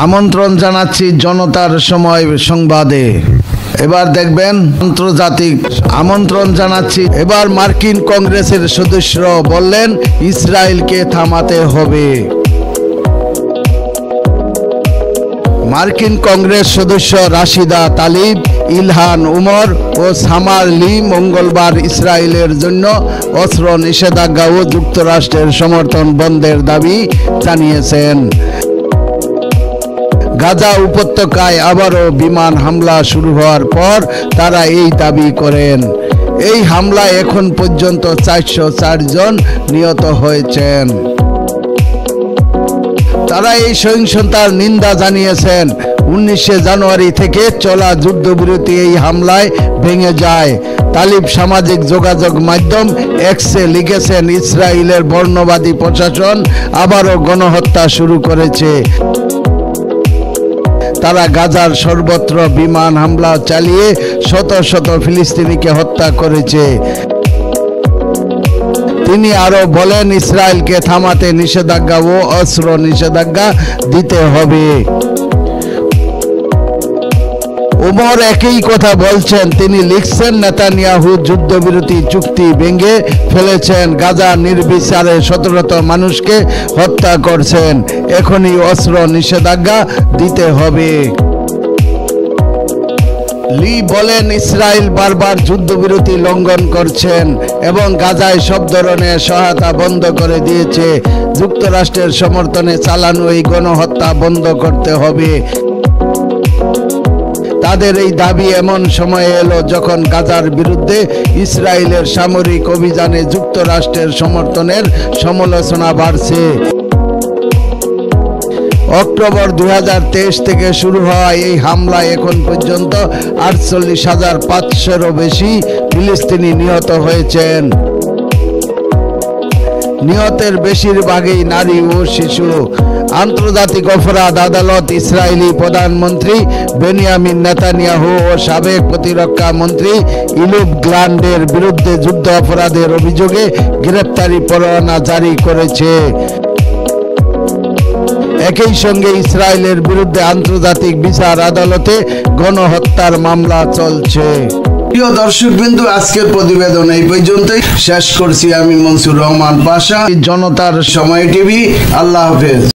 আমন্ত্রণ জানাচ্ছি জনতার সময় সংবাদে। এবার দেখবেন আন্তর্জাতিক আমন্ত্রণ জানাচ্ছি। এবার মার্কিন কংগ্রেসের সদস্যরা বললেন ইসরায়েলকে থামাতে হবে। মার্কিন কংগ্রেস সদস্য রাশিদা তালিব, ইলহান উমর ও সামার লি মঙ্গলবার ইসরায়েলের জন্য অস্ত্র নিষেধাজ্ঞা ও যুক্তরাষ্ট্রের সমর্থন বন্ধের দাবি জানিয়েছেন। গাজা উপত্যকায় আবারও বিমান হামলা শুরু হওয়ার পর তারা এই দাবি করেন। এই হামলায় এখন পর্যন্ত 404 জন নিহত হয়েছেন। তারা এই সহিংসতার নিন্দা জানিয়েছেন। 19 জানুয়ারি থেকে চলা যুদ্ধবিরতি এই হামলায় ভেঙে যায়। তালিব সামাজিক যোগাযোগ মাধ্যম এক্সে লিখেছেন, ইসরায়েলের বর্ণবাদী প্রশাসন আবারও গণহত্যা শুরু করেছে। তারা গাজার সর্বত্র বিমান হামলা চালিয়ে শত শত ফিলিস্তিনিকে হত্যা করেছে। তিনি আরো বলেন, ইসরায়েলকে থামাতে নিষেধাজ্ঞা ও অস্ত্র নিষেধাজ্ঞা দিতে হবে। উমর একই কথা বলছেন। তিনি লিখছেন, নেতানিয়াহু যুদ্ধবিরতি চুক্তি ভেঙে ফেলেছেন, গাজা নির্বিচারে শত মানুষকে হত্যা করছেন। এখনই অস্ত্র নিষেধাজ্ঞা দিতে হবে। লি বলেন, ইসরায়েল বারবার যুদ্ধবিরতি লঙ্ঘন করছেন এবং গাজায় সব ধরনের সহায়তা বন্ধ করে দিয়েছে। যুক্তরাষ্ট্রের সমর্থনে চালানো এই গণহত্যা বন্ধ করতে হবে। তাদের এই দাবি এমন সময়ে এলো যখন গাজার বিরুদ্ধে ইসরায়েলের সামরিক অভিযানে যুক্তরাষ্ট্রের সমর্থনের সমালোচনা বাড়ছে। অক্টোবর 2023 থেকে শুরু হওয়া এই হামলায় এখন পর্যন্ত 48,500-এরও বেশি ফিলিস্তিনি নিহত হয়েছেন। নিহতের বেশিরভাগই নারী ও শিশু। আন্তর্জাতিক অপরাধ আদালত ইসরায়েলি প্রধানমন্ত্রী বেনিয়ামিন নেতানিয়াহু ও সাবেক প্রতিরক্ষা মন্ত্রী ইয়ুভ গ্ল্যান্ডের বিরুদ্ধে যুদ্ধ অপরাধের অভিযোগে গ্রেপ্তারি পরোয়ানা জারি করেছে। একই সঙ্গে ইসরায়েলের বিরুদ্ধে আন্তর্জাতিক বিচার আদালতে গণহত্যার মামলা চলছে। প্রিয় দর্শকবৃন্দ, আজকের প্রতিবেদন এই পর্যন্তই শেষ করছি। আমি মনসুর রহমান পাশা, জনতার সময় টিভি। আল্লাহ হাফেজ।